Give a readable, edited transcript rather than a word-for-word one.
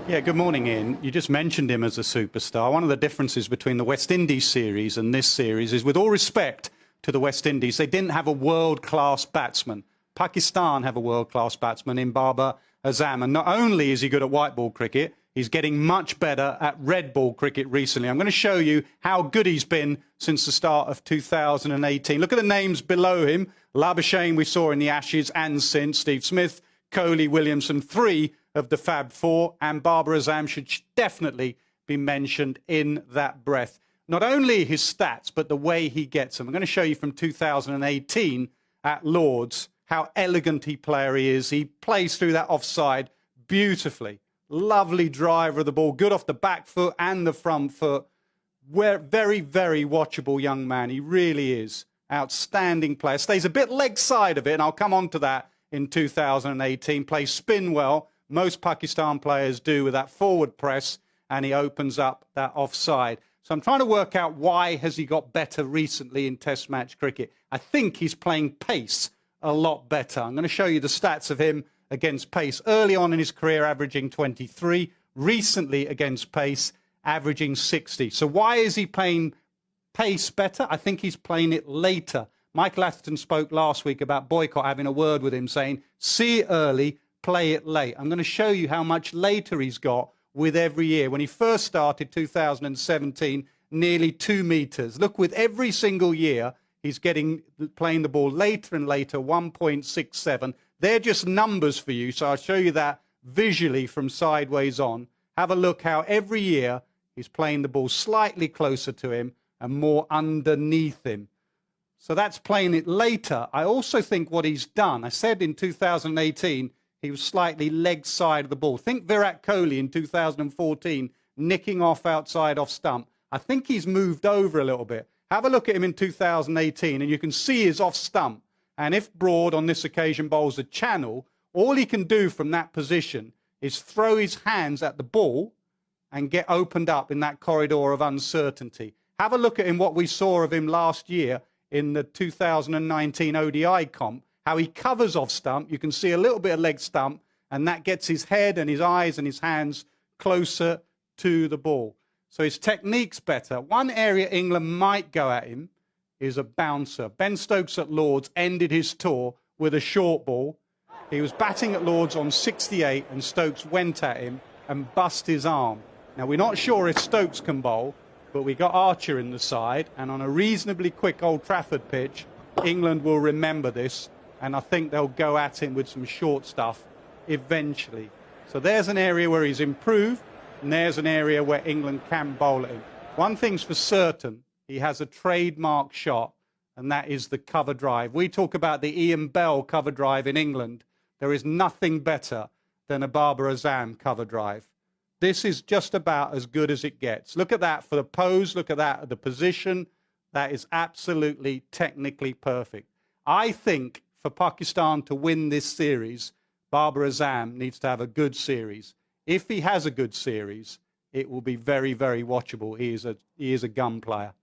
Yeah, good morning, Ian. You just mentioned him as a superstar. One of the differences between the West Indies series and this series is, with all respect to the West Indies, they didn't have a world-class batsman. Pakistan have a world-class batsman in Babar Azam. And not only is he good at white ball cricket, he's getting much better at red ball cricket recently. I'm going to show you how good he's been since the start of 2018. Look at the names below him. Labuschagne we saw in the Ashes and since. Steve Smith, Kohli, Williamson, three of the Fab Four, and Babar Azam should definitely be mentioned in that breath. Not only his stats, but the way he gets them. I'm going to show you from 2018 at Lord's how elegant a player he is. He plays through that offside beautifully. Lovely driver of the ball, good off the back foot and the front foot. Very, very watchable young man. He really is. Outstanding player. Stays a bit leg side of it, and I'll come on to that in 2018. Plays spin well. Most Pakistan players do with that forward press, and he opens up that offside. So I'm trying to work out why has he got better recently in Test match cricket. I think he's playing pace a lot better. I'm going to show you the stats of him against pace. Early on in his career, averaging 23. Recently against pace, averaging 60. So why is he playing pace better? I think he's playing it later. Michael Atherton spoke last week about Boycott having a word with him saying, see it early, play it late. I'm going to show you how much later he's got with every year. When he first started, 2017, nearly 2 meters. Look, with every single year, he's playing the ball later and later, 1.67. They're just numbers for you, so I'll show you that visually from sideways on. Have a look how every year he's playing the ball slightly closer to him and more underneath him. So that's playing it later. I also think what he's done, I said in 2018, he was slightly leg side of the ball. Think Virat Kohli in 2014, nicking off outside off stump. I think he's moved over a little bit. Have a look at him in 2018, and you can see his off stump. And if Broad on this occasion bowls a channel, all he can do from that position is throw his hands at the ball and get opened up in that corridor of uncertainty. Have a look at him, what we saw of him last year in the 2019 ODI comp, how he covers off stump. You can see a little bit of leg stump, and that gets his head and his eyes and his hands closer to the ball. So his technique's better. One area England might go at him is a bouncer. Ben Stokes at Lord's ended his tour with a short ball. He was batting at Lord's on 68, and Stokes went at him and bust his arm. Now, we're not sure if Stokes can bowl, but we got Archer in the side, and on a reasonably quick Old Trafford pitch, England will remember this, and I think they'll go at him with some short stuff eventually. So there's an area where he's improved, and there's an area where England can bowl at him. One thing's for certain, he has a trademark shot, and that is the cover drive. We talk about the Ian Bell cover drive in England. There is nothing better than a Babar Azam cover drive. This is just about as good as it gets. Look at that for the pose. Look at that, the position. That is absolutely technically perfect. I think for Pakistan to win this series, Babar Azam needs to have a good series. If he has a good series, it will be very, very watchable. He is a gun player.